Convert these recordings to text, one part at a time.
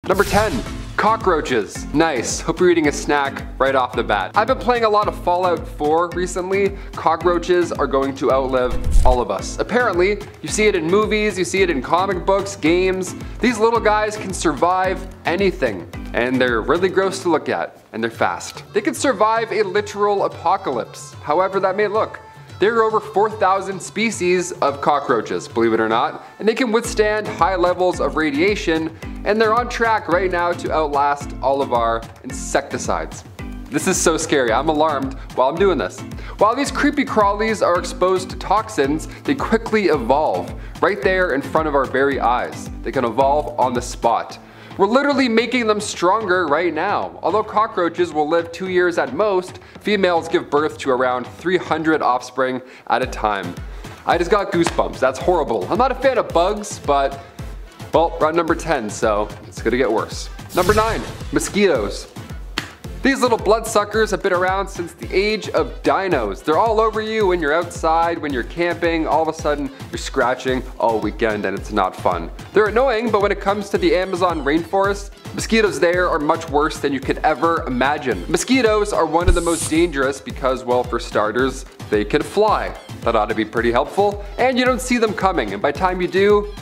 Number 10. Cockroaches. Nice. Hope you're eating a snack right off the bat. I've been playing a lot of Fallout 4 recently. Cockroaches are going to outlive all of us. Apparently, you see it in movies, you see it in comic books, games. These little guys can survive anything, and they're really gross to look at, and they're fast. They can survive a literal apocalypse, however that may look. There are over 4,000 species of cockroaches, believe it or not, and they can withstand high levels of radiation, and they're on track right now to outlast all of our insecticides. This is so scary. I'm alarmed while I'm doing this. While these creepy crawlies are exposed to toxins, they quickly evolve right there in front of our very eyes. They can evolve on the spot. We're literally making them stronger right now. Although cockroaches will live 2 years at most, females give birth to around 300 offspring at a time. I just got goosebumps. That's horrible. I'm not a fan of bugs, but, well, we're at number 10, so it's gonna get worse. Number 9, mosquitoes. These little bloodsuckers have been around since the age of dinos. They're all over you when you're outside, when you're camping. All of a sudden, you're scratching all weekend and it's not fun. They're annoying, but when it comes to the Amazon rainforest, mosquitoes there are much worse than you could ever imagine. Mosquitoes are one of the most dangerous because, well, for starters, they can fly. That ought to be pretty helpful. And you don't see them coming, and by the time you do,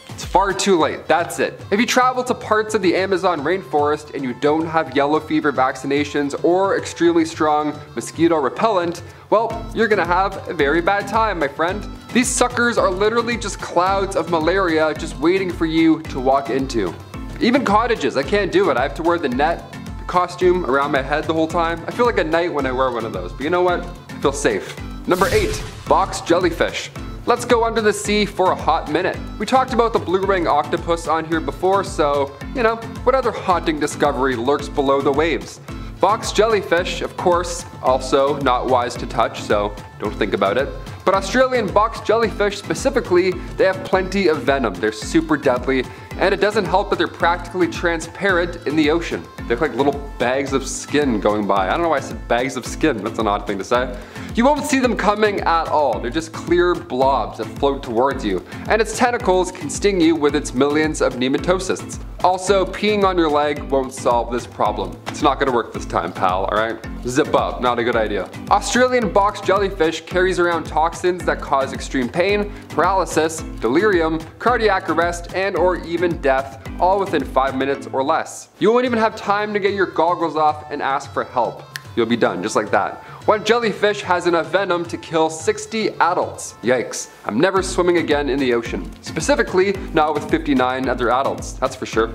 it's far too late. That's it. If you travel to parts of the Amazon rainforest and you don't have yellow fever vaccinations or extremely strong mosquito repellent, well, you're gonna have a very bad time, my friend. These suckers are literally just clouds of malaria just waiting for you to walk into. Even cottages, I can't do it. I have to wear the net costume around my head the whole time. I feel like a knight when I wear one of those, but you know what? I feel safe. Number 8, box jellyfish. Let's go under the sea for a hot minute. We talked about the blue ring octopus on here before, so, you know, what other haunting discovery lurks below the waves? Box jellyfish, of course, also not wise to touch, so don't think about it. But Australian box jellyfish specifically, they have plenty of venom. They're super deadly, and it doesn't help that they're practically transparent in the ocean. They look like little bags of skin going by. I don't know why I said bags of skin, that's an odd thing to say. You won't see them coming at all. They're just clear blobs that float towards you, and its tentacles can sting you with its millions of nematocysts. Also, peeing on your leg won't solve this problem. It's not gonna work this time, pal, alright? Zip up, not a good idea. Australian box jellyfish carries around toxins that cause extreme pain, paralysis, delirium, cardiac arrest, and or even death, all within 5 minutes or less. You won't even have time to get your goggles off and ask for help. You'll be done, just like that. One jellyfish has enough venom to kill 60 adults. Yikes. I'm never swimming again in the ocean. Specifically, not with 59 other adults, that's for sure.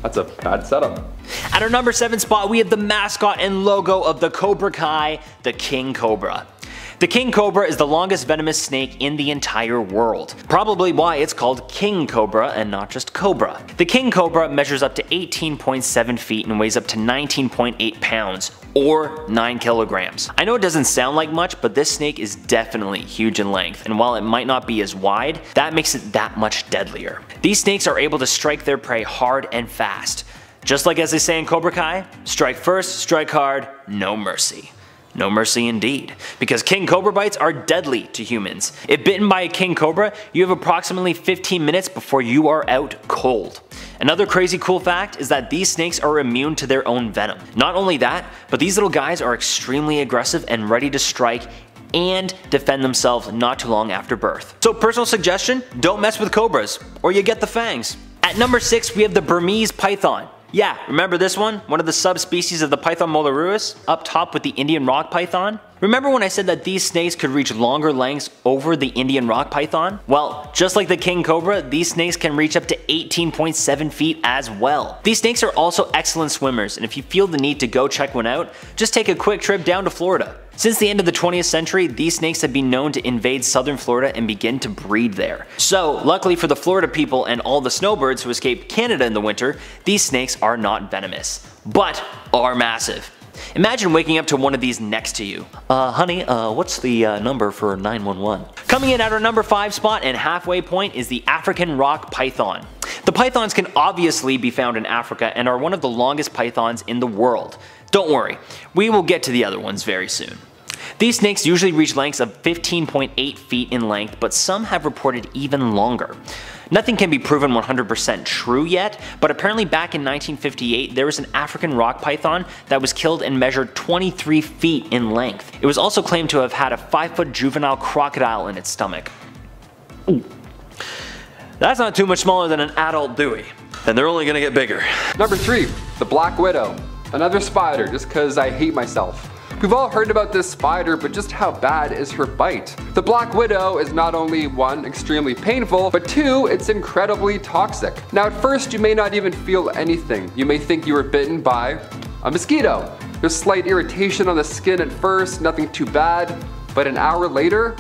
That's a bad setup. At our number 7 spot, we have the mascot and logo of the Cobra Kai, the King Cobra. The king cobra is the longest venomous snake in the entire world. Probably why it's called king cobra and not just cobra. The king cobra measures up to 18.7 feet and weighs up to 19.8 pounds, or 9 kilograms. I know it doesn't sound like much, but this snake is definitely huge in length, and while it might not be as wide, that makes it that much deadlier. These snakes are able to strike their prey hard and fast. Just like as they say in Cobra Kai, strike first, strike hard, no mercy. No mercy indeed, because king cobra bites are deadly to humans. If bitten by a king cobra, you have approximately 15 minutes before you are out cold. Another crazy cool fact is that these snakes are immune to their own venom. Not only that, but these little guys are extremely aggressive and ready to strike and defend themselves not too long after birth. So personal suggestion, don't mess with cobras, or you get the fangs. At number 6, we have the Burmese python. Yeah, remember this one? One of the subspecies of the Python molurus, up top with the Indian rock python? Remember when I said that these snakes could reach longer lengths over the Indian rock python? Well, just like the king cobra, these snakes can reach up to 18.7 feet as well. These snakes are also excellent swimmers, and if you feel the need to go check one out, just take a quick trip down to Florida. Since the end of the 20th century, these snakes have been known to invade southern Florida and begin to breed there. So, luckily for the Florida people and all the snowbirds who escape Canada in the winter, these snakes are not venomous, but are massive. Imagine waking up to one of these next to you. Honey, what's the number for 911? Coming in at our number 5 spot and halfway point is the African rock python. The pythons can obviously be found in Africa and are one of the longest pythons in the world. Don't worry, we will get to the other ones very soon. These snakes usually reach lengths of 15.8 feet in length, but some have reported even longer. Nothing can be proven 100% true yet, but apparently back in 1958 there was an African rock python that was killed and measured 23 feet in length. It was also claimed to have had a 5-foot juvenile crocodile in its stomach. Ooh. That's not too much smaller than an adult Dewey. And they're only gonna get bigger. Number 3, the Black Widow. Another spider, just cause I hate myself. We've all heard about this spider, but just how bad is her bite? The Black Widow is not only 1, extremely painful, but 2, it's incredibly toxic. Now at first you may not even feel anything. You may think you were bitten by a mosquito. There's slight irritation on the skin at first, nothing too bad, but an hour later,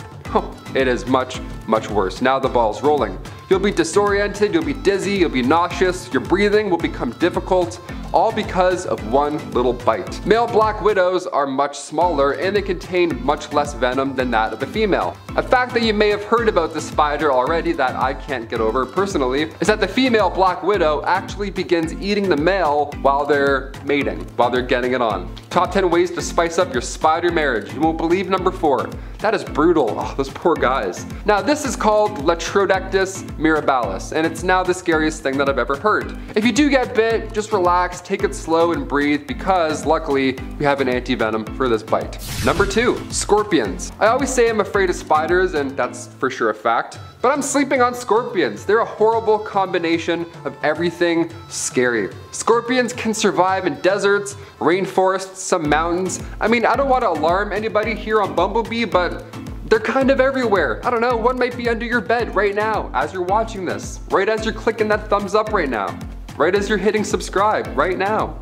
it is much, much worse. Now the ball's rolling. You'll be disoriented, you'll be dizzy, you'll be nauseous, your breathing will become difficult, all because of one little bite. Male black widows are much smaller and they contain much less venom than that of the female. A fact that you may have heard about this spider already that I can't get over personally is that the female black widow actually begins eating the male while they're mating, while they're getting it on. Top 10 ways to spice up your spider marriage. You won't believe number 4. That is brutal. Oh, those poor guys. Now this is called Latrodectus mirabilis, and it's now the scariest thing that I've ever heard. If you do get bit, just relax, take it slow and breathe because luckily we have an anti-venom for this bite. Number 2, scorpions. I always say I'm afraid of spiders, and that's for sure a fact, but I'm sleeping on scorpions. They're a horrible combination of everything scary. Scorpions can survive in deserts, rainforests, some mountains. I mean, I don't want to alarm anybody here on Bumblebee, but they're kind of everywhere. I don't know, one might be under your bed right now as you're watching this, right as you're clicking that thumbs up right now, right as you're hitting subscribe right now.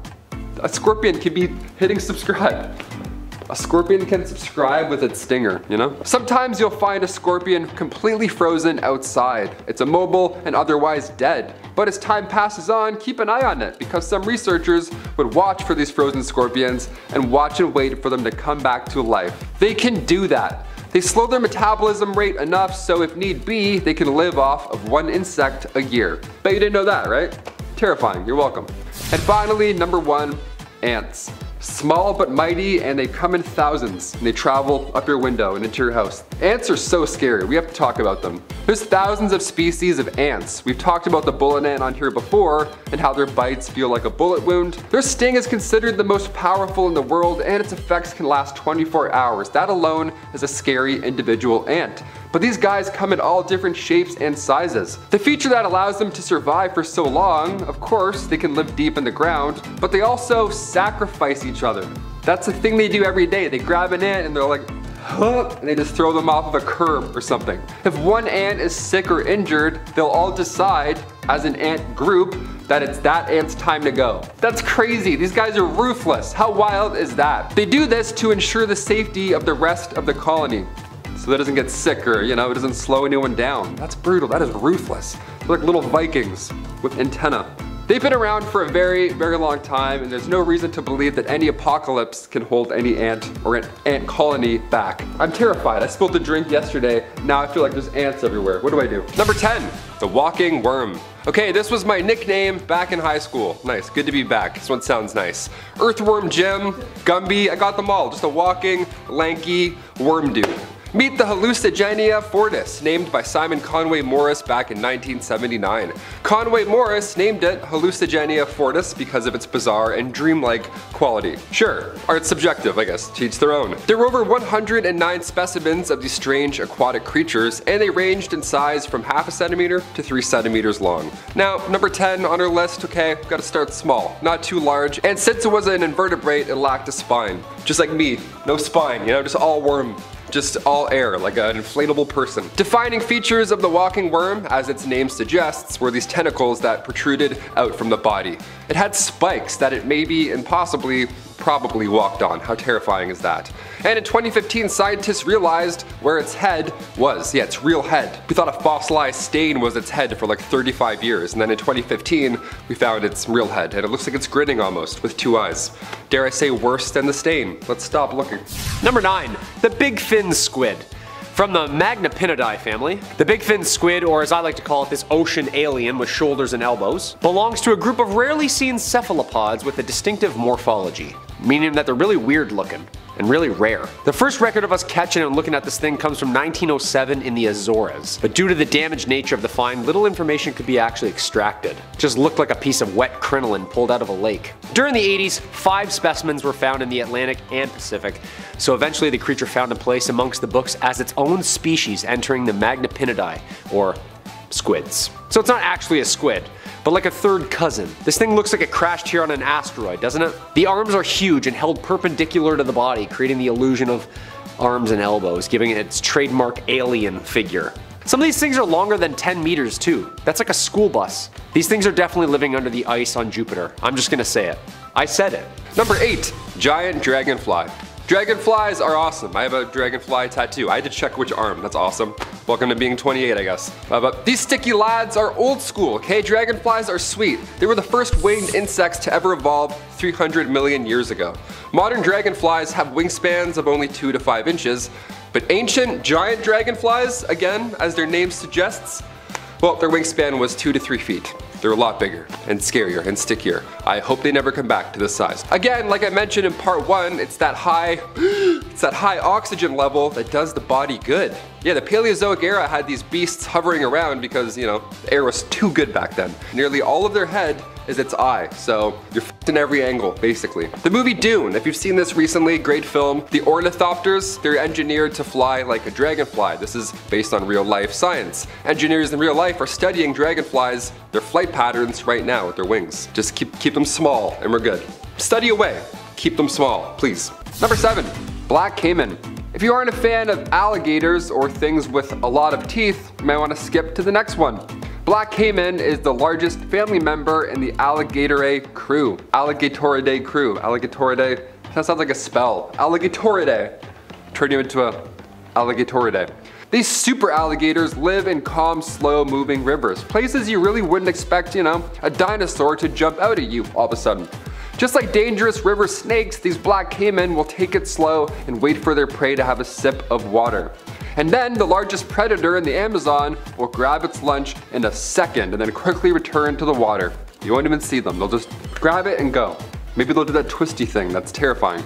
A scorpion could be hitting subscribe. A scorpion can subscribe with its stinger, you know? Sometimes you'll find a scorpion completely frozen outside. It's immobile and otherwise dead. But as time passes on, keep an eye on it because some researchers would watch for these frozen scorpions and watch and wait for them to come back to life. They can do that. They slow their metabolism rate enough so if need be, they can live off of 1 insect a year. Bet you didn't know that, right? Terrifying, you're welcome. And finally, number 1, ants. Small but mighty, and they come in thousands, and they travel up your window and into your house. Ants are so scary, we have to talk about them. There's thousands of species of ants. We've talked about the bullet ant on here before, and how their bites feel like a bullet wound. Their sting is considered the most powerful in the world, and its effects can last 24 hours. That alone is a scary individual ant. But these guys come in all different shapes and sizes. The feature that allows them to survive for so long, of course, they can live deep in the ground, but they also sacrifice each other. That's the thing they do every day. They grab an ant and they're like, huh, and they just throw them off of a curb or something. If one ant is sick or injured, they'll all decide as an ant group that it's that ant's time to go. That's crazy. These guys are ruthless. How wild is that? They do this to ensure the safety of the rest of the colony, so that it doesn't get sick or, you know, it doesn't slow anyone down. That's brutal, that is ruthless. They're like little Vikings with antennae. They've been around for a very, very long time, and there's no reason to believe that any apocalypse can hold any ant or an ant colony back. I'm terrified. I spilled a drink yesterday. Now I feel like there's ants everywhere. What do I do? Number 10, the walking worm. Okay, this was my nickname back in high school. Nice, good to be back. This one sounds nice. Earthworm Jim, Gumby, I got them all. Just a walking, lanky worm dude. Meet the Hallucigenia fortis, named by Simon Conway Morris back in 1979. Conway Morris named it Hallucigenia fortis because of its bizarre and dreamlike quality. Sure, art's subjective, I guess, to each their own. There were over 109 specimens of these strange aquatic creatures, and they ranged in size from half a centimeter to 3 centimeters long. Now, number 10 on our list, okay, gotta start small, not too large, and since it was an invertebrate, it lacked a spine. Just like me, no spine, you know, just all worm. Just all air, like an inflatable person. Defining features of the walking worm, as its name suggests, were these tentacles that protruded out from the body. It had spikes that it maybe and possibly probably walked on. How terrifying is that? And in 2015, scientists realized where its head was. Yeah, its real head. We thought a fossilized stain was its head for like 35 years, and then in 2015, we found its real head, and it looks like it's grinning almost, with 2 eyes. Dare I say worse than the stain? Let's stop looking. Number 9, the big fin squid. From the Magnapinidae family, the big fin squid, or as I like to call it, this ocean alien with shoulders and elbows, belongs to a group of rarely seen cephalopods with a distinctive morphology. meaning that they're really weird looking and really rare. The first record of us catching and looking at this thing comes from 1907 in the Azores, but due to the damaged nature of the find, little information could be actually extracted. It just looked like a piece of wet crinoline pulled out of a lake. During the 80s, 5 specimens were found in the Atlantic and Pacific, so eventually the creature found a place amongst the books as its own species, entering the Magnapinidae, or squids. So it's not actually a squid, but like a third cousin. This thing looks like it crashed here on an asteroid, doesn't it? The arms are huge and held perpendicular to the body, creating the illusion of arms and elbows, giving it its trademark alien figure. Some of these things are longer than 10 meters too. That's like a school bus. These things are definitely living under the ice on Jupiter. I'm just gonna say it. I said it. Number 8. Giant dragonfly. Dragonflies are awesome. I have a dragonfly tattoo. I had to check which arm. That's awesome. Welcome to being 28, I guess. But these sticky lads are old school, okay? Dragonflies are sweet. They were the first winged insects to ever evolve 300 million years ago. Modern dragonflies have wingspans of only 2 to 5 inches, but ancient giant dragonflies, again, as their name suggests, well, their wingspan was 2 to 3 feet. They're a lot bigger and scarier and stickier. I hope they never come back to this size. Again, like I mentioned in part 1, it's that high oxygen level that does the body good. Yeah, the Paleozoic era had these beasts hovering around because, you know, the air was too good back then. Nearly all of their head is its eye, so you're f***ed in every angle, basically. The movie Dune, if you've seen this recently, great film. The ornithopters, they're engineered to fly like a dragonfly. This is based on real life science. Engineers in real life are studying dragonflies, their flight patterns right now with their wings. Just keep them small and we're good. Study away, keep them small, please. Number 7, black caiman. If you aren't a fan of alligators or things with a lot of teeth, you might want to skip to the next one. Black caiman is the largest family member in the Alligatoridae crew. Alligatoridae crew. Alligatoridae, that sounds like a spell. Alligatoridae. Turn you into a Alligatoridae. These super alligators live in calm, slow moving rivers. Places you really wouldn't expect, you know, a dinosaur to jump out at you all of a sudden. Just like dangerous river snakes, these black caiman will take it slow and wait for their prey to have a sip of water. And then the largest predator in the Amazon will grab its lunch in a second and then quickly return to the water. You won't even see them, they'll just grab it and go. Maybe they'll do that twisty thing, that's terrifying.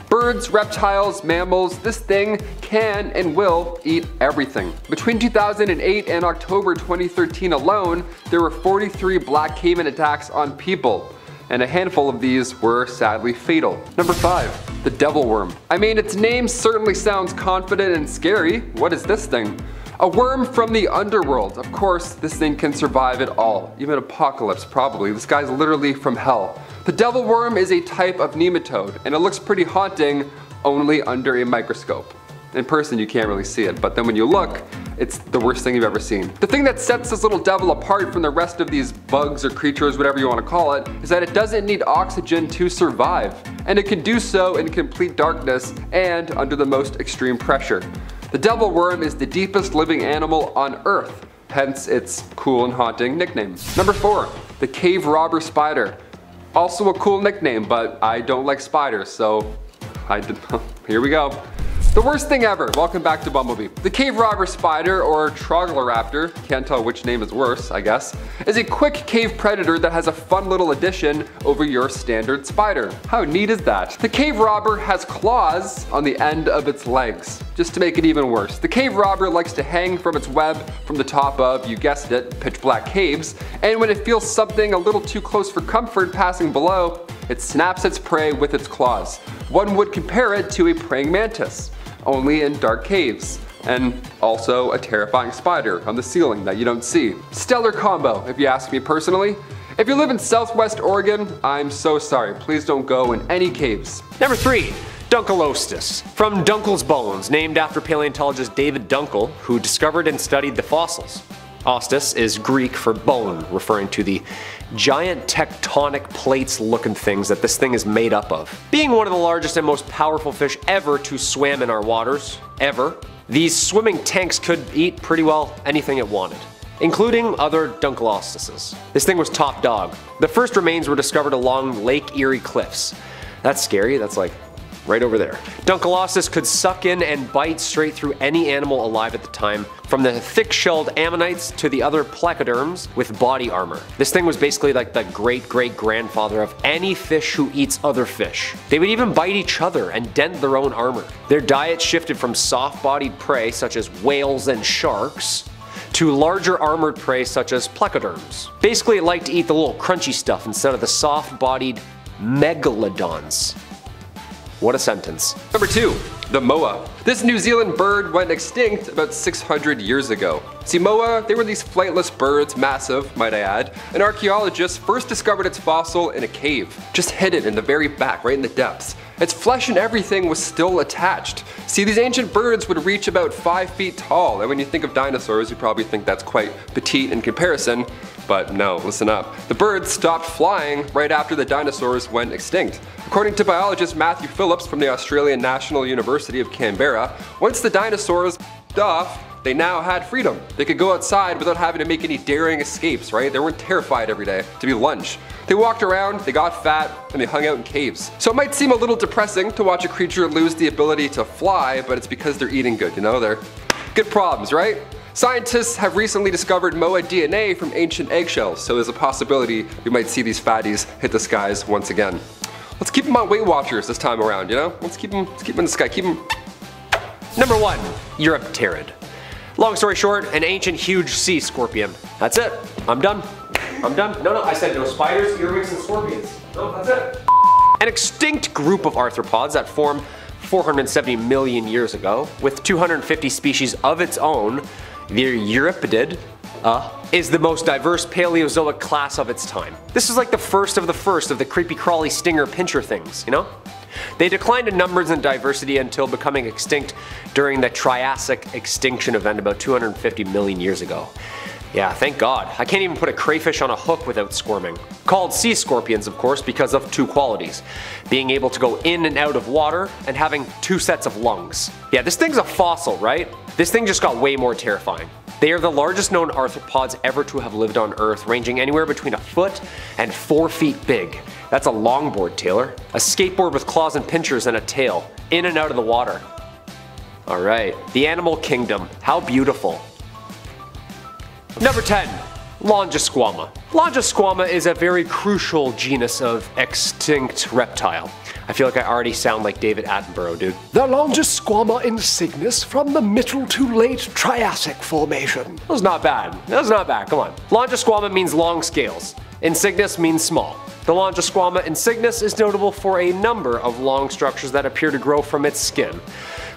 Birds, reptiles, mammals, this thing can and will eat everything. Between 2008 and October 2013 alone, there were 43 black caiman attacks on people, and a handful of these were sadly fatal. Number 5, the devil worm. I mean, its name certainly sounds confident and scary. What is this thing? A worm from the underworld. Of course, this thing can survive it all, even apocalypse probably. This guy's literally from hell. The devil worm is a type of nematode, and it looks pretty haunting only under a microscope. In person you can't really see it, but then when you look, it's the worst thing you've ever seen. The thing that sets this little devil apart from the rest of these bugs or creatures, whatever you want to call it, is that it doesn't need oxygen to survive. And it can do so in complete darkness and under the most extreme pressure. The devil worm is the deepest living animal on Earth, hence its cool and haunting nickname. Number 4, the cave robber spider. Also a cool nickname, but I don't like spiders, so here we go. The worst thing ever. Welcome back to Bumblebee. The cave robber spider, or Troglodyte, can't tell which name is worse, I guess, is a quick cave predator that has a fun little addition over your standard spider. How neat is that? The cave robber has claws on the end of its legs, just to make it even worse. The cave robber likes to hang from its web from the top of, you guessed it, pitch black caves, and when it feels something a little too close for comfort passing below, it snaps its prey with its claws. One would compare it to a praying mantis, only in dark caves, and also a terrifying spider on the ceiling that you don't see. Stellar combo, if you ask me personally. If you live in Southwest Oregon, I'm so sorry. Please don't go in any caves. Number 3, Dunkelostis, from Dunkel's bones, named after paleontologist David Dunkel, who discovered and studied the fossils. Ostis is Greek for bone, referring to the giant tectonic plates looking things that this thing is made up of. Being one of the largest and most powerful fish ever to swim in our waters, ever, these swimming tanks could eat pretty well anything it wanted, including other Dunkelostises. This thing was top dog. The first remains were discovered along Lake Erie cliffs. That's scary, that's like right over there. Dunkleosteus could suck in and bite straight through any animal alive at the time, from the thick-shelled ammonites to the other plecoderms with body armor. This thing was basically like the great-great-grandfather of any fish who eats other fish. They would even bite each other and dent their own armor. Their diet shifted from soft-bodied prey such as whales and sharks to larger armored prey such as plecoderms. Basically it liked to eat the little crunchy stuff instead of the soft-bodied megalodons. What a sentence. Number 2. The moa. This New Zealand bird went extinct about 600 years ago. See, moa, they were these flightless birds, massive, might I add, and archaeologists first discovered its fossil in a cave, just hidden in the very back, right in the depths. Its flesh and everything was still attached. See, these ancient birds would reach about 5 feet tall, and when you think of dinosaurs, you probably think that's quite petite in comparison, but no, listen up. The birds stopped flying right after the dinosaurs went extinct. According to biologist Matthew Phillips from the Australian National University of Canberra, once the dinosaurs off, they now had freedom. They could go outside without having to make any daring escapes, right? They weren't terrified every day to be lunch. They walked around, they got fat, and they hung out in caves. So it might seem a little depressing to watch a creature lose the ability to fly, but it's because they're eating good, you know? They're good problems, right? Scientists have recently discovered moa DNA from ancient eggshells, so there's a possibility we might see these fatties hit the skies once again. Let's keep them on Weight Watchers this time around, you know? Let's keep them in the sky, keep them. Number 1. Eurypterid. Long story short, an ancient huge sea scorpion. That's it. I'm done. No, I said no spiders, earwigs, and scorpions. No, that's it. An extinct group of arthropods that formed 470 million years ago, with 250 species of its own, the Euryptid is the most diverse Paleozoic class of its time. This is like the first of the creepy crawly stinger pincher things, you know? They declined in numbers and diversity until becoming extinct during the Triassic extinction event about 250 million years ago. Yeah, thank God. I can't even put a crayfish on a hook without squirming. Called sea scorpions, of course, because of 2 qualities. Being able to go in and out of water, and having 2 sets of lungs. Yeah, this thing's a fossil, right? This thing just got way more terrifying. They are the largest known arthropods ever to have lived on Earth, ranging anywhere between a foot and 4 feet big. That's a longboard, Taylor. A skateboard with claws and pinchers and a tail, in and out of the water. Alright, the animal kingdom. How beautiful. Number 10. Longisquama. Longisquama is a very crucial genus of extinct reptile. I feel like I already sound like David Attenborough, dude. The Longisquama insignis from the Middle to Late Triassic Formation. That was not bad. Come on. Longisquama means long scales. Insignis means small. The Longisquama insignis is notable for a number of long structures that appear to grow from its skin.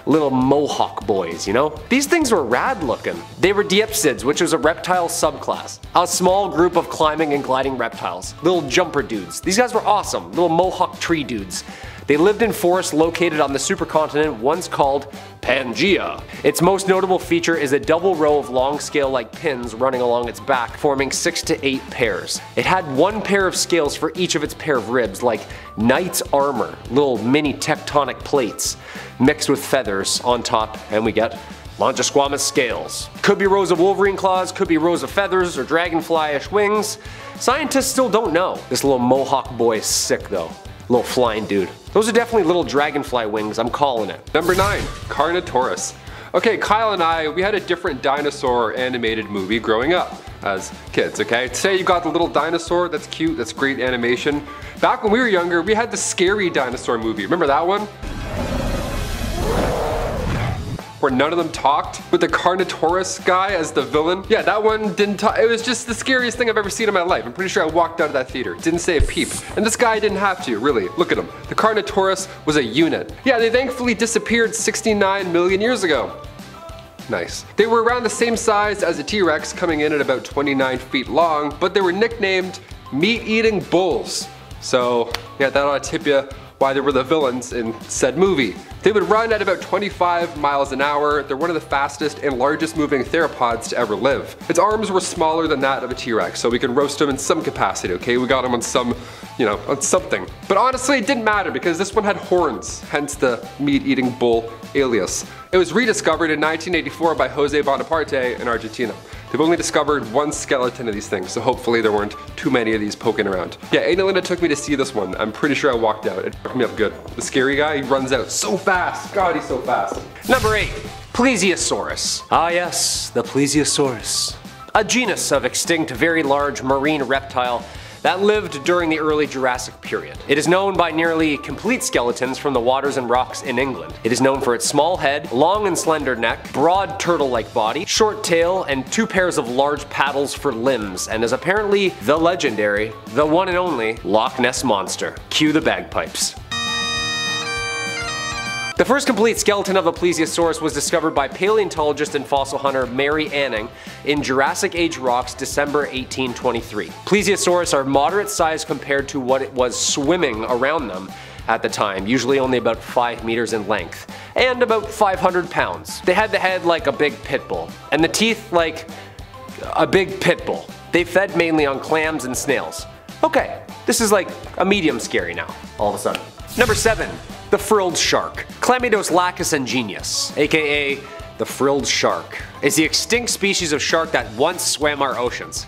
Little mohawk boys, you know? These things were rad looking. They were diapsids, which was a reptile subclass. A small group of climbing and gliding reptiles. Little jumper dudes. These guys were awesome. Little mohawk tree dudes. They lived in forests located on the supercontinent once called Pangaea. Its most notable feature is a double row of long scale-like pins running along its back, forming 6 to 8 pairs. It had 1 pair of scales for each of its pair of ribs, like knight's armor, little mini tectonic plates, mixed with feathers on top, and we get Longisquama scales. Could be rows of wolverine claws, could be rows of feathers or dragonfly-ish wings. Scientists still don't know. This little mohawk boy is sick though. Little flying dude. Those are definitely little dragonfly wings, I'm calling it. Number 9. Carnotaurus. Okay, Kyle and I, we had a different dinosaur animated movie growing up as kids, okay? Today you got the little dinosaur, that's cute, that's great animation. Back when we were younger, we had the scary dinosaur movie. Remember that one? Where none of them talked, with the Carnotaurus guy as the villain. Yeah, that one didn't talk. It was just the scariest thing I've ever seen in my life. I'm pretty sure I walked out of that theater. Didn't say a peep. And this guy didn't have to, really. Look at him. The Carnotaurus was a unit. Yeah, they thankfully disappeared 69 million years ago. Nice. They were around the same size as a T-Rex, coming in at about 29 feet long, but they were nicknamed meat-eating bulls. So, yeah, that ought to tip you why they were the villains in said movie. They would run at about 25 miles an hour. They're one of the fastest and largest moving theropods to ever live. Its arms were smaller than that of a T-Rex, so we can roast them in some capacity, okay? We got them on some, you know, on something. But honestly, it didn't matter because this one had horns, hence the meat-eating bull alias. It was rediscovered in 1984 by Jose Bonaparte in Argentina. They've only discovered one skeleton of these things, so hopefully there weren't too many of these poking around. Yeah, Annalena took me to see this one. I'm pretty sure I walked out. It fucked me up good. The scary guy, he runs out so fast. God, he's so fast. Number 8. Plesiosaurus. Ah yes, the Plesiosaurus. A genus of extinct, very large marine reptile that lived during the early Jurassic period. It is known by nearly complete skeletons from the waters and rocks in England. It is known for its small head, long and slender neck, broad turtle-like body, short tail, and 2 pairs of large paddles for limbs, and is apparently the legendary, the one and only, Loch Ness Monster. Cue the bagpipes. The first complete skeleton of a plesiosaurus was discovered by paleontologist and fossil hunter Mary Anning in Jurassic Age rocks December 1823. Plesiosaurus are moderate sized compared to what it was swimming around them at the time, usually only about 5 meters in length, and about 500 pounds. They had the head like a big pit bull, and the teeth like a big pit bull. They fed mainly on clams and snails. Okay, this is like a medium scary now, all of a sudden. Number 7. The frilled shark. Chlamydoslacus ingenius, aka the frilled shark, is the extinct species of shark that once swam our oceans.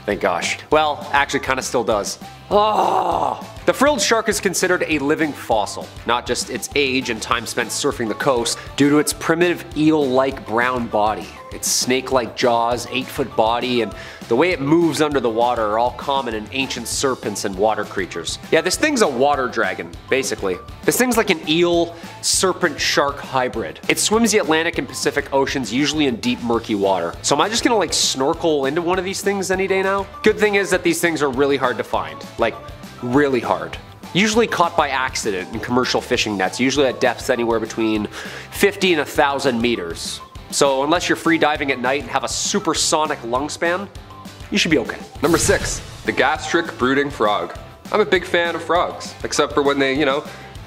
Thank gosh. Well, actually kinda still does. Oh. The frilled shark is considered a living fossil, not just its age and time spent surfing the coast, due to its primitive eel-like brown body. Its snake-like jaws, 8-foot body, and the way it moves under the water are all common in ancient serpents and water creatures. Yeah, this thing's a water dragon, basically. This thing's like an eel serpent shark hybrid. It swims the Atlantic and Pacific Oceans, usually in deep murky water. So am I just gonna like snorkel into one of these things any day now? Good thing is that these things are really hard to find. Like, really hard. Usually caught by accident in commercial fishing nets, usually at depths anywhere between 50 and 1,000 meters. So unless you're free diving at night and have a supersonic lung span, you should be okay. Number 6. The gastric brooding frog. I'm a big fan of frogs, except for when they,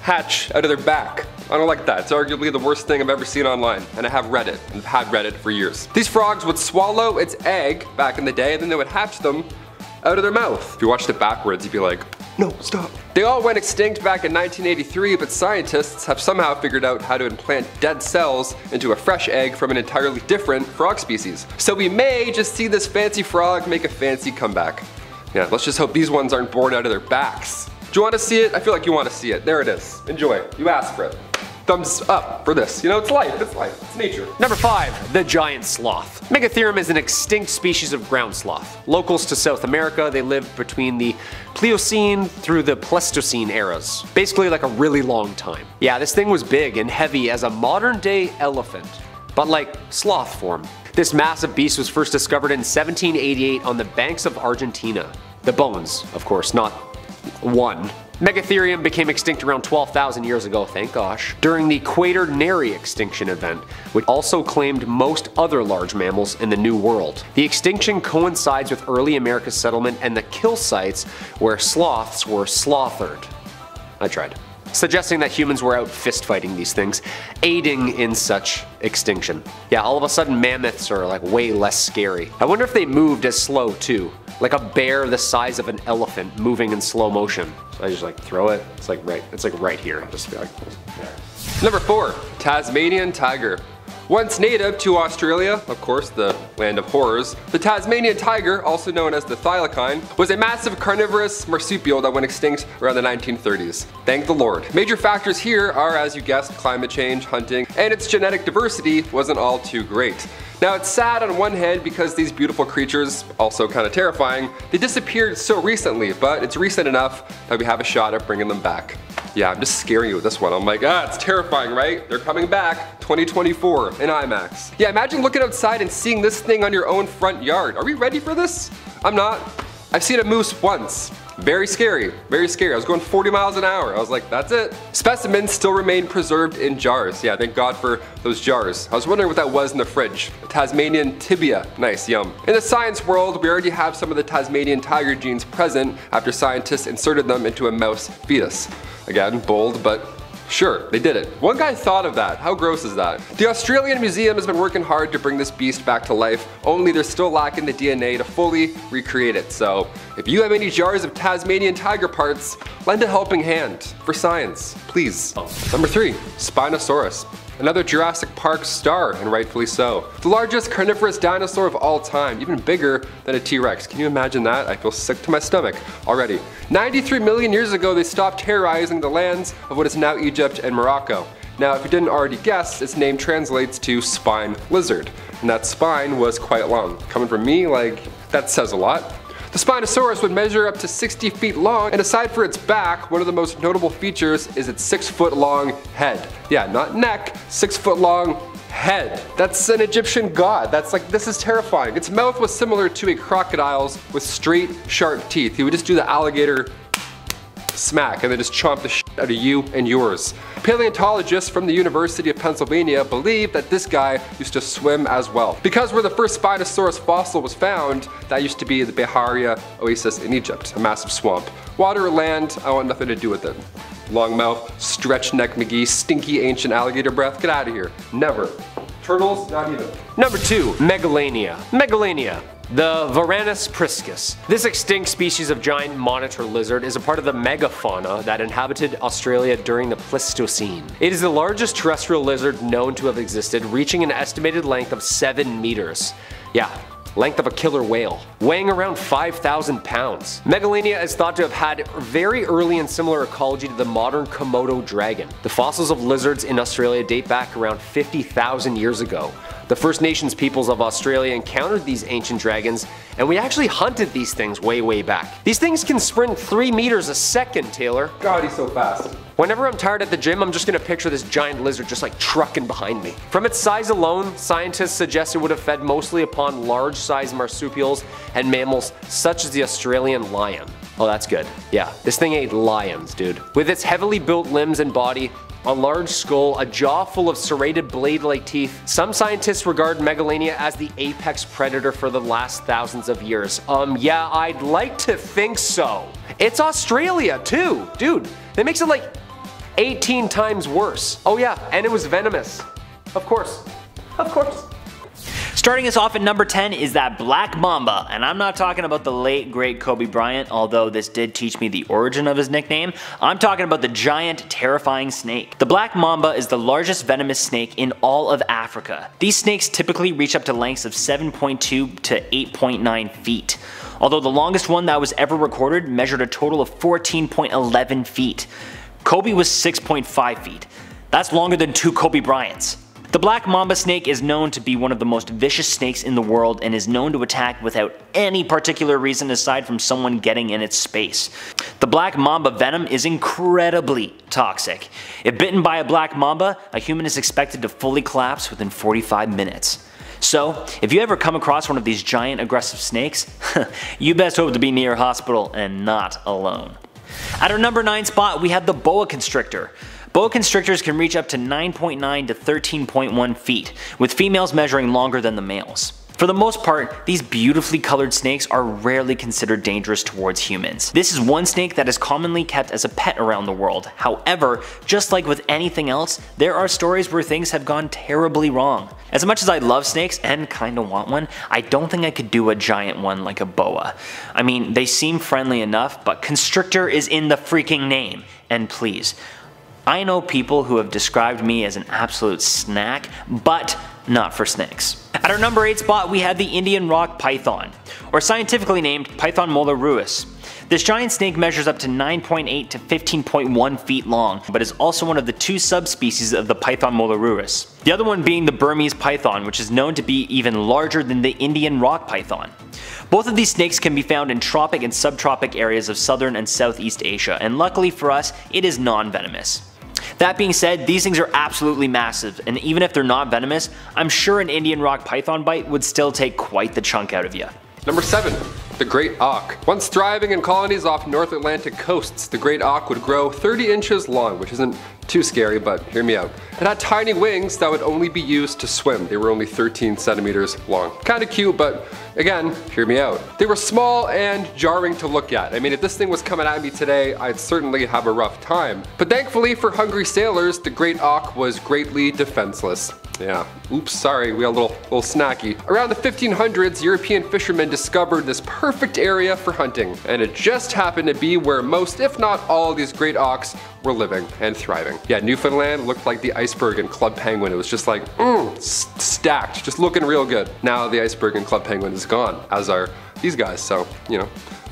hatch out of their back. I don't like that. It's arguably the worst thing I've ever seen online, and I have read it, and have had read it for years. These frogs would swallow its egg back in the day, and then they would hatch them out of their mouth. If you watched it backwards, you'd be like, no, stop. They all went extinct back in 1983, but scientists have somehow figured out how to implant dead cells into a fresh egg from an entirely different frog species. So we may just see this fancy frog make a fancy comeback. Yeah, let's just hope these ones aren't born out of their backs. Do you want to see it? I feel like you want to see it. There it is. Enjoy. You asked for it. Thumbs up for this. It's life, it's nature. Number 5. The giant sloth. Megatherium is an extinct species of ground sloth. Locals to South America, they lived between the Pliocene through the Pleistocene eras. Basically like a really long time. Yeah, this thing was big and heavy as a modern day elephant, but like sloth form. This massive beast was first discovered in 1788 on the banks of Argentina. The bones, of course, not one. Megatherium became extinct around 12,000 years ago, thank gosh, during the Quaternary extinction event, which also claimed most other large mammals in the New World. The extinction coincides with early America's settlement and the kill sites where sloths were slaughtered. I tried. Suggesting that humans were out fist fighting these things, aiding in such extinction. Yeah, all of a sudden mammoths are like way less scary. I wonder if they moved as slow too. Like a bear the size of an elephant moving in slow motion. So I just like throw it. It's like right here. Just be like, there. Number 4. Tasmanian tiger. Once native to Australia, of course the land of horrors, the Tasmanian tiger, also known as the thylacine, was a massive carnivorous marsupial that went extinct around the 1930s. Thank the Lord. Major factors here are, as you guessed, climate change, hunting, and its genetic diversity wasn't all too great. Now it's sad on one hand because these beautiful creatures, also kind of terrifying, they disappeared so recently, but it's recent enough that we have a shot at bringing them back. Yeah, I'm just scaring you with this one. I'm like, it's terrifying, right? They're coming back, 2024 in IMAX. Yeah, imagine looking outside and seeing this thing on your own front yard. Are we ready for this? I'm not. I've seen a moose once. Very scary, very scary. I was going 40 miles an hour. I was like, that's it. Specimens still remain preserved in jars. Yeah, thank God for those jars. I was wondering what that was in the fridge. A Tasmanian tibia. Nice, yum. In the science world, we already have some of the Tasmanian tiger genes present after scientists inserted them into a mouse fetus. Again, bold, but sure, they did it. One guy thought of that. How gross is that? The Australian Museum has been working hard to bring this beast back to life, only they're still lacking the DNA to fully recreate it. So if you have any jars of Tasmanian tiger parts, lend a helping hand for science, please. Number 3, Spinosaurus. another Jurassic Park star, and rightfully so. The largest carnivorous dinosaur of all time, even bigger than a T-Rex. Can you imagine that? I feel sick to my stomach already. 93 million years ago, they stopped terrorizing the lands of what is now Egypt and Morocco. Now, if you didn't already guess, its name translates to spine lizard, and that spine was quite long. Coming from me, like, that says a lot. The Spinosaurus would measure up to 60 feet long, and aside for its back, one of the most notable features is its 6-foot long head. Yeah, not neck, 6-foot long head. That's an Egyptian god. That's like, this is terrifying. Its mouth was similar to a crocodile's with straight, sharp teeth. He would just do the alligator smack and then just chomp the shit out of you and yours. Paleontologists from the University of Pennsylvania believe that this guy used to swim as well. Because where the first Spinosaurus fossil was found, that used to be the Beharia Oasis in Egypt, a massive swamp. Water or land, I want nothing to do with it. Long mouth, stretched neck McGee, stinky ancient alligator breath, get out of here. Never. Turtles, not even. Number 2, Megalania. Megalania. The Varanus priscus. This extinct species of giant monitor lizard is a part of the megafauna that inhabited Australia during the Pleistocene. It is the largest terrestrial lizard known to have existed, reaching an estimated length of 7 meters. Yeah, length of a killer whale, weighing around 5,000 pounds. Megalania is thought to have had very early and similar ecology to the modern Komodo dragon. The fossils of lizards in Australia date back around 50,000 years ago. The First Nations peoples of Australia encountered these ancient dragons, and we actually hunted these things way back. These things can sprint 3 meters a second, Taylor. God, he's so fast. Whenever I'm tired at the gym, I'm just gonna picture this giant lizard just like trucking behind me. From its size alone, scientists suggest it would have fed mostly upon large-sized marsupials and mammals such as the Australian lion. Oh, that's good. Yeah, this thing ate lions, dude. With its heavily built limbs and body, a large skull, a jaw full of serrated blade-like teeth, some scientists regard Megalania as the apex predator for the last thousands of years. Yeah, I'd like to think so. It's Australia too, dude. That makes it like 18 times worse. Oh yeah, and it was venomous. Of course. Of course. Starting us off at number 10 is that black mamba, and I'm not talking about the late great Kobe Bryant, although this did teach me the origin of his nickname. I'm talking about the giant, terrifying snake. The black mamba is the largest venomous snake in all of Africa. These snakes typically reach up to lengths of 7.2 to 8.9 feet. Although the longest one that was ever recorded measured a total of 14.11 feet. Kobe was 6.5 feet. That's longer than 2 Kobe Bryants. The black mamba snake is known to be one of the most vicious snakes in the world and is known to attack without any particular reason aside from someone getting in its space. The black mamba venom is incredibly toxic. If bitten by a black mamba, a human is expected to fully collapse within 45 minutes. So, if you ever come across one of these giant aggressive snakes, you best hope to be near a hospital and not alone. At our number 9 spot, we have the boa constrictor. Boa constrictors can reach up to 9.9 to 13.1 feet, with females measuring longer than the males. For the most part, these beautifully colored snakes are rarely considered dangerous towards humans. This is one snake that is commonly kept as a pet around the world. However, just like with anything else, there are stories where things have gone terribly wrong. As much as I love snakes and kinda want one, I don't think I could do a giant one like a boa. I mean, they seem friendly enough, but constrictor is in the freaking name. And please, I know people who have described me as an absolute snack, but not for snakes. At our number 8 spot, we have the Indian rock python, or scientifically named Python molurus. This giant snake measures up to 9.8 to 15.1 feet long, but is also one of the 2 subspecies of the Python molurus. The other one being the Burmese python, which is known to be even larger than the Indian rock python. Both of these snakes can be found in tropic and subtropic areas of southern and southeast Asia, and luckily for us, it is non-venomous. That being said, these things are absolutely massive, and even if they're not venomous, I'm sure an Indian rock python bite would still take quite the chunk out of you. Number 7. The great auk. Once thriving in colonies off North Atlantic coasts, the great auk would grow 30 inches long, which isn't too scary, but hear me out. It had tiny wings that would only be used to swim. They were only 13 centimeters long. Kinda cute, but again, hear me out. They were small and jarring to look at. I mean, if this thing was coming at me today, I'd certainly have a rough time. But thankfully for hungry sailors, the great auk was greatly defenseless. Yeah, oops, sorry, we got a little snacky. Around the 1500s, European fishermen discovered this perfect area for hunting, and it just happened to be where most, if not all, of these great auks were living and thriving. Yeah, Newfoundland looked like the iceberg and club penguin. It was just like, stacked, just looking real good. Now the iceberg and club penguin is gone, as are these guys, so, you know,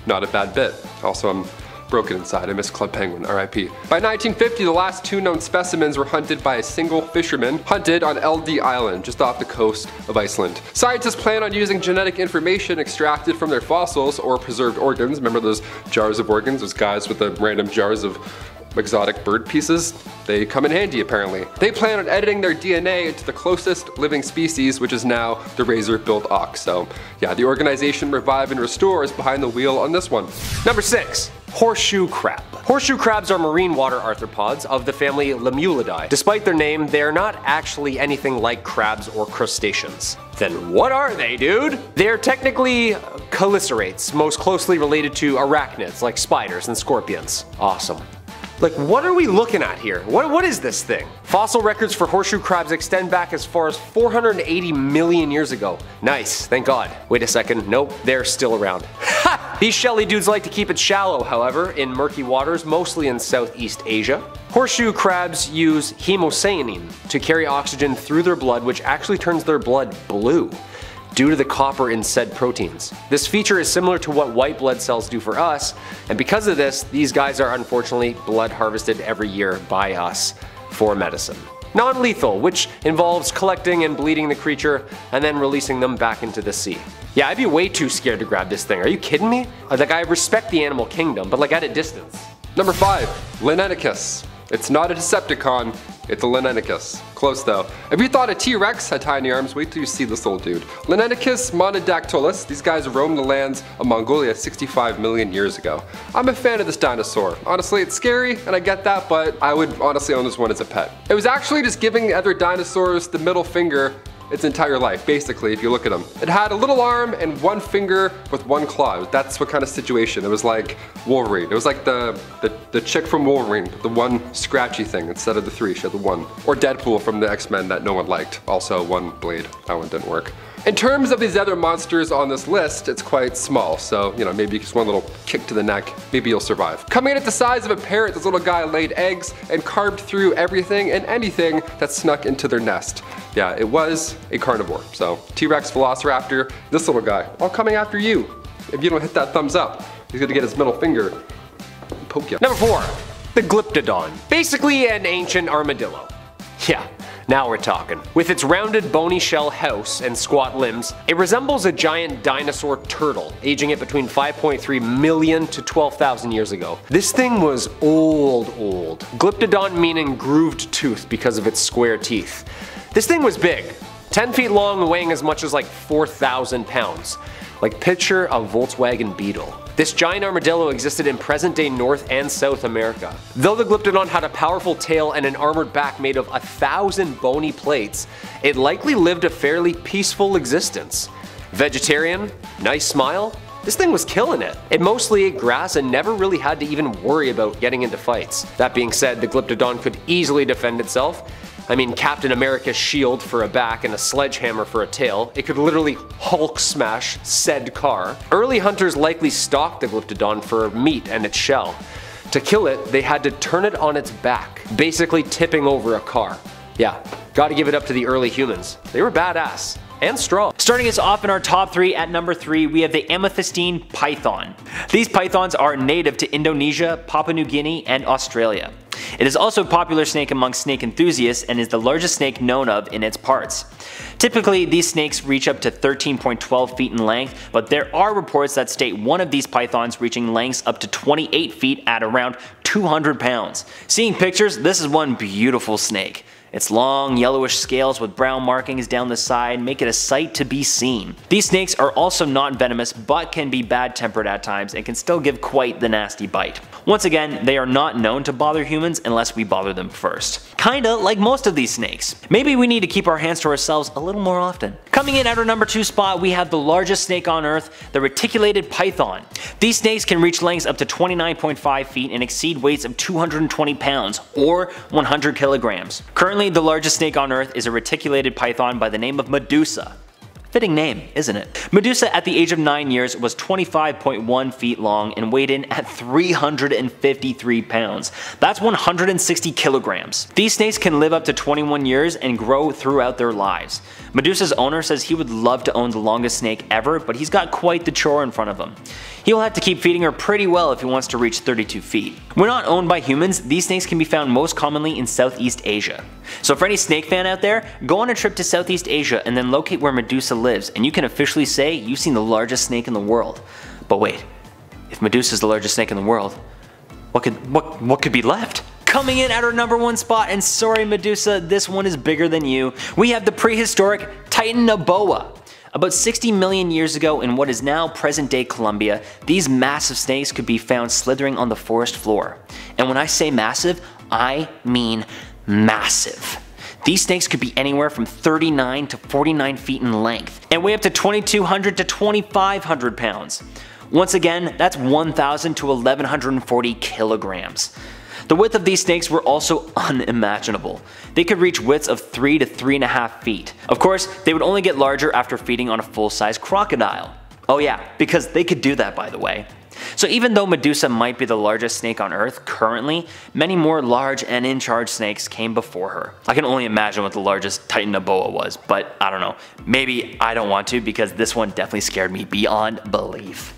not a bad bit. Also, I'm broken inside. I miss Club Penguin, RIP. By 1950, the last 2 known specimens were hunted by a single fisherman, hunted on LD Island, just off the coast of Iceland. Scientists plan on using genetic information extracted from their fossils or preserved organs. Remember those jars of organs, those guys with the random jars of exotic bird pieces? They come in handy apparently. They plan on editing their DNA into the closest living species, which is now the razor-billed auk. So yeah, the organization Revive and Restore is behind the wheel on this one. Number 6. Horseshoe crab. Horseshoe crabs are marine water arthropods of the family Lemuridae. Despite their name, they are not actually anything like crabs or crustaceans. Then what are they, dude? They're technically chelicerates, most closely related to arachnids like spiders and scorpions. Awesome. Like, what are we looking at here? What is this thing? Fossil records for horseshoe crabs extend back as far as 480 million years ago. Nice, thank God. Wait a second, nope, they're still around. Ha! These shelly dudes like to keep it shallow, however, in murky waters, mostly in Southeast Asia. Horseshoe crabs use hemocyanin to carry oxygen through their blood, which actually turns their blood blue due to the copper in said proteins. This feature is similar to what white blood cells do for us, and because of this, these guys are unfortunately blood harvested every year by us for medicine. Non-lethal, which involves collecting and bleeding the creature and then releasing them back into the sea. Yeah, I'd be way too scared to grab this thing. Are you kidding me? Like, I respect the animal kingdom, but like at a distance. Number 5. Linenicus. It's not a Decepticon, it's a Linenicus. Close though. If you thought a T-Rex had tiny arms, wait till you see this little dude. Linenicus monodactylus, these guys roamed the lands of Mongolia 65 million years ago. I'm a fan of this dinosaur. Honestly, it's scary, and I get that, but I would honestly own this one as a pet. It was actually just giving other dinosaurs the middle finger its entire life, basically, if you look at them. It had a little arm and 1 finger with 1 claw. That's what kind of situation. It was like Wolverine. It was like the chick from Wolverine, the 1 scratchy thing instead of the 3, she had the 1. Or Deadpool from the X-Men that no one liked. Also 1 blade, that one didn't work. In terms of these other monsters on this list, it's quite small, so you know, maybe just 1 little kick to the neck, maybe you'll survive. Coming in at the size of a parrot, this little guy laid eggs and carved through everything and anything that snuck into their nest. Yeah, it was a carnivore. So T-Rex, Velociraptor, this little guy, all coming after you. If you don't hit that thumbs up, he's gonna get his middle finger and poke you. Number 4, the Glyptodon. Basically an ancient armadillo. Yeah, now we're talking. With its rounded bony shell house and squat limbs, it resembles a giant dinosaur turtle, aging at between 5.3 million to 12,000 years ago. This thing was old. Glyptodon meaning grooved tooth because of its square teeth. This thing was big, 10 feet long, weighing as much as like 4,000 pounds. Like, picture a Volkswagen Beetle. This giant armadillo existed in present-day North and South America. Though the Glyptodon had a powerful tail and an armored back made of 1,000 bony plates, it likely lived a fairly peaceful existence. Vegetarian, nice smile, this thing was killing it. It mostly ate grass and never really had to even worry about getting into fights. That being said, the Glyptodon could easily defend itself. I mean, Captain America's shield for a back and a sledgehammer for a tail. It could literally Hulk smash said car. Early hunters likely stalked the Glyptodon for meat and its shell. To kill it, they had to turn it on its back, basically tipping over a car. Yeah, gotta give it up to the early humans. They were badass. And strong. Starting us off in our top 3, at number 3 we have the amethystine python. These pythons are native to Indonesia, Papua New Guinea, and Australia. It is also a popular snake among snake enthusiasts and is the largest snake known of in its parts. Typically, these snakes reach up to 13.12 feet in length, but there are reports that state one of these pythons reaching lengths up to 28 feet at around 200 pounds. Seeing pictures, this is one beautiful snake. Its long, yellowish scales with brown markings down the side make it a sight to be seen. These snakes are also not venomous, but can be bad-tempered at times and can still give quite the nasty bite. Once again, they are not known to bother humans unless we bother them first. Kinda like most of these snakes. Maybe we need to keep our hands to ourselves a little more often. Coming in at our number 2 spot, we have the largest snake on earth, the reticulated python. These snakes can reach lengths up to 29.5 feet and exceed weights of 220 pounds or 100 kilograms. Currently, the largest snake on earth is a reticulated python by the name of Medusa. Fitting name, isn't it? Medusa at the age of 9 years was 25.1 feet long and weighed in at 353 pounds. That's 160 kilograms. These snakes can live up to 21 years and grow throughout their lives. Medusa's owner says he would love to own the longest snake ever, but he's got quite the chore in front of him. He will have to keep feeding her pretty well if he wants to reach 32 feet. When not owned by humans, these snakes can be found most commonly in Southeast Asia. So for any snake fan out there, go on a trip to Southeast Asia and then locate where Medusa lives, and you can officially say you've seen the largest snake in the world. But wait, if Medusa is the largest snake in the world, what could be left? Coming in at our number 1 spot, and sorry Medusa, this one is bigger than you, we have the prehistoric Titanoboa. About 60 million years ago in what is now present-day Colombia, these massive snakes could be found slithering on the forest floor. And when I say massive, I mean massive. These snakes could be anywhere from 39 to 49 feet in length, and weigh up to 2,200 to 2,500 pounds. Once again, that's 1,000 to 1,140 kilograms. The width of these snakes were also unimaginable. They could reach widths of 3 to 3.5 feet. Of course, they would only get larger after feeding on a full-size crocodile. Oh yeah, because they could do that, by the way. So even though Medusa might be the largest snake on earth currently, many more large and in-charge snakes came before her. I can only imagine what the largest Titanoboa was, but I don't know. Maybe I don't want to because this one definitely scared me beyond belief.